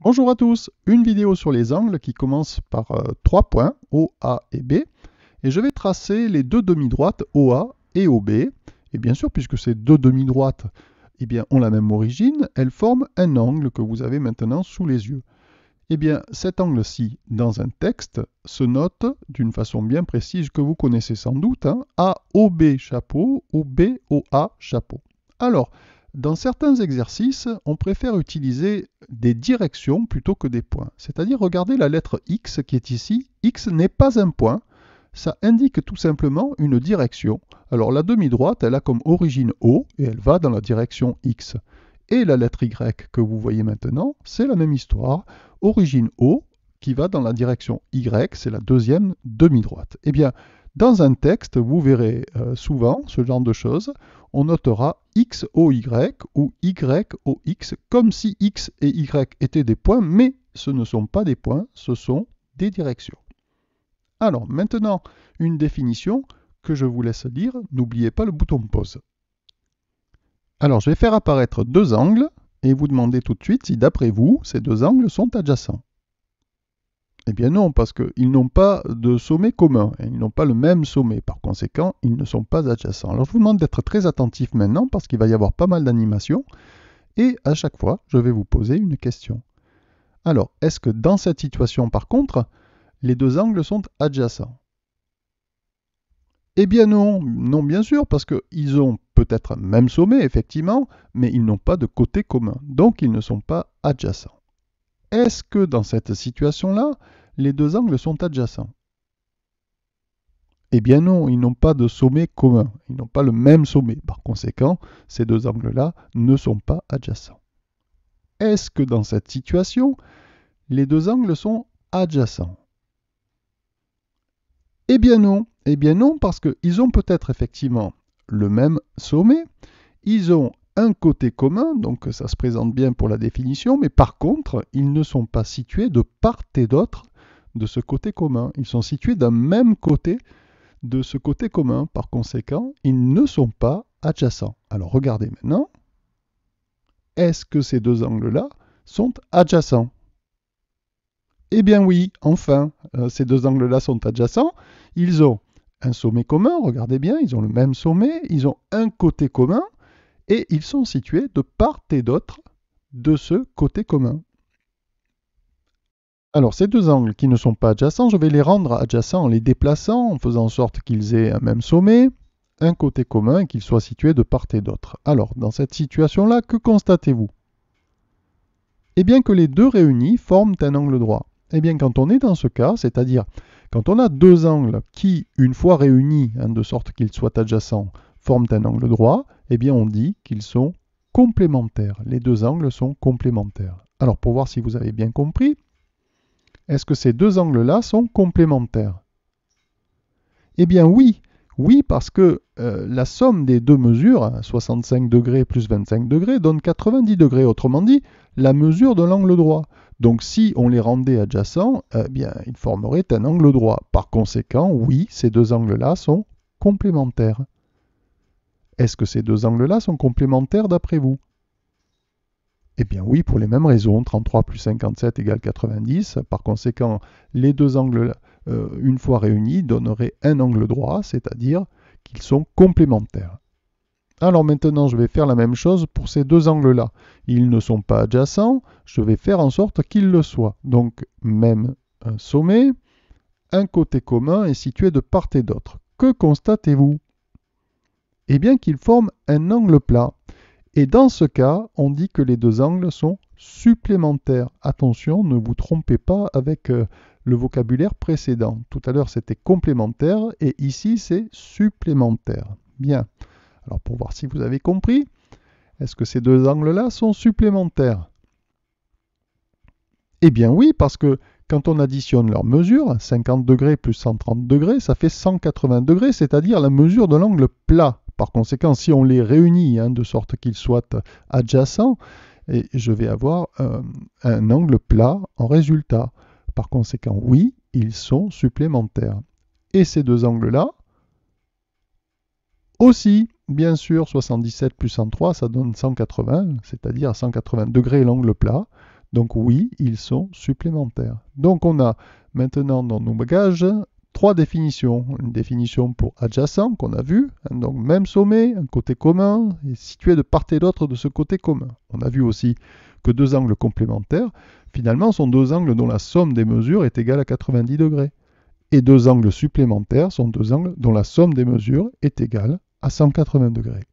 Bonjour à tous, une vidéo sur les angles qui commence par 3 points, O, A et B, et je vais tracer les deux demi-droites OA et OB, et bien sûr puisque ces deux demi-droites ont la même origine, elles forment un angle que vous avez maintenant sous les yeux. Eh bien cet angle-ci, dans un texte, se note d'une façon bien précise que vous connaissez sans doute, AOB chapeau ou BOA chapeau. Alors, dans certains exercices, on préfère utiliser des directions plutôt que des points. C'est-à-dire, regardez la lettre X qui est ici. X n'est pas un point, ça indique tout simplement une direction. Alors la demi-droite, elle a comme origine O et elle va dans la direction X. Et la lettre Y que vous voyez maintenant, c'est la même histoire. Origine O qui va dans la direction Y, c'est la deuxième demi-droite. Eh bien, dans un texte, vous verrez souvent ce genre de choses. On notera XOY ou YOX comme si X et Y étaient des points, mais ce ne sont pas des points, ce sont des directions. Alors maintenant, une définition que je vous laisse lire. N'oubliez pas le bouton pause. Alors je vais faire apparaître deux angles et vous demandez tout de suite si d'après vous, ces deux angles sont adjacents. Eh bien non, parce qu'ils n'ont pas de sommet commun, ils n'ont pas le même sommet, par conséquent, ils ne sont pas adjacents. Alors je vous demande d'être très attentif maintenant, parce qu'il va y avoir pas mal d'animations, et à chaque fois, je vais vous poser une question. Alors, est-ce que dans cette situation, par contre, les deux angles sont adjacents? Eh bien non, non bien sûr, parce qu'ils ont peut-être un même sommet, effectivement, mais ils n'ont pas de côté commun, donc ils ne sont pas adjacents. Est-ce que dans cette situation-là, les deux angles sont adjacents? Eh bien non, ils n'ont pas de sommet commun, ils n'ont pas le même sommet. Par conséquent, ces deux angles-là ne sont pas adjacents. Est-ce que dans cette situation, les deux angles sont adjacents? Eh bien non, parce qu'ils ont peut-être effectivement le même sommet, ils ont un côté commun, donc ça se présente bien pour la définition, mais par contre, ils ne sont pas situés de part et d'autre de ce côté commun. Ils sont situés d'un même côté de ce côté commun. Par conséquent, ils ne sont pas adjacents. Alors regardez maintenant. Est-ce que ces deux angles-là sont adjacents? Eh bien oui, enfin, ces deux angles-là sont adjacents. Ils ont un sommet commun, regardez bien, ils ont le même sommet, ils ont un côté commun, et ils sont situés de part et d'autre de ce côté commun. Alors ces deux angles qui ne sont pas adjacents, je vais les rendre adjacents en les déplaçant, en faisant en sorte qu'ils aient un même sommet, un côté commun et qu'ils soient situés de part et d'autre. Alors dans cette situation-là, que constatez-vous? Eh bien que les deux réunis forment un angle droit. Eh bien quand on est dans ce cas, c'est-à-dire quand on a deux angles qui, une fois réunis, de sorte qu'ils soient adjacents, forment un angle droit, eh bien on dit qu'ils sont complémentaires. Les deux angles sont complémentaires. Alors pour voir si vous avez bien compris, est-ce que ces deux angles-là sont complémentaires? Eh bien oui, oui parce que la somme des deux mesures, 65 degrés plus 25 degrés, donne 90 degrés. Autrement dit, la mesure de l'angle droit. Donc si on les rendait adjacents, eh bien ils formeraient un angle droit. Par conséquent, oui, ces deux angles-là sont complémentaires. Est-ce que ces deux angles-là sont complémentaires d'après vous? Eh bien oui, pour les mêmes raisons, 33 plus 57 égale 90. Par conséquent, les deux angles, une fois réunis, donneraient un angle droit, c'est-à-dire qu'ils sont complémentaires. Alors maintenant, je vais faire la même chose pour ces deux angles-là. Ils ne sont pas adjacents, je vais faire en sorte qu'ils le soient. Donc, même sommet, un côté commun est situé de part et d'autre. Que constatez-vous? Eh bien qu'ils forment un angle plat. Et dans ce cas, on dit que les deux angles sont supplémentaires. Attention, ne vous trompez pas avec le vocabulaire précédent. Tout à l'heure, c'était complémentaire et ici, c'est supplémentaire. Bien. Alors, pour voir si vous avez compris, est-ce que ces deux angles-là sont supplémentaires? Eh bien oui, parce que quand on additionne leurs mesures, 50 degrés plus 130 degrés, ça fait 180 degrés, c'est-à-dire la mesure de l'angle plat. Par conséquent, si on les réunit de sorte qu'ils soient adjacents, et je vais avoir un angle plat en résultat. Par conséquent, oui, ils sont supplémentaires. Et ces deux angles-là, aussi, bien sûr, 77 plus 103, ça donne 180, c'est-à-dire 180 degrés l'angle plat. Donc oui, ils sont supplémentaires. Donc on a maintenant dans nos bagages trois définitions. Une définition pour adjacent qu'on a vu, hein, donc même sommet, un côté commun, et situé de part et d'autre de ce côté commun. On a vu aussi que deux angles complémentaires, finalement, sont deux angles dont la somme des mesures est égale à 90 degrés. Et deux angles supplémentaires sont deux angles dont la somme des mesures est égale à 180 degrés.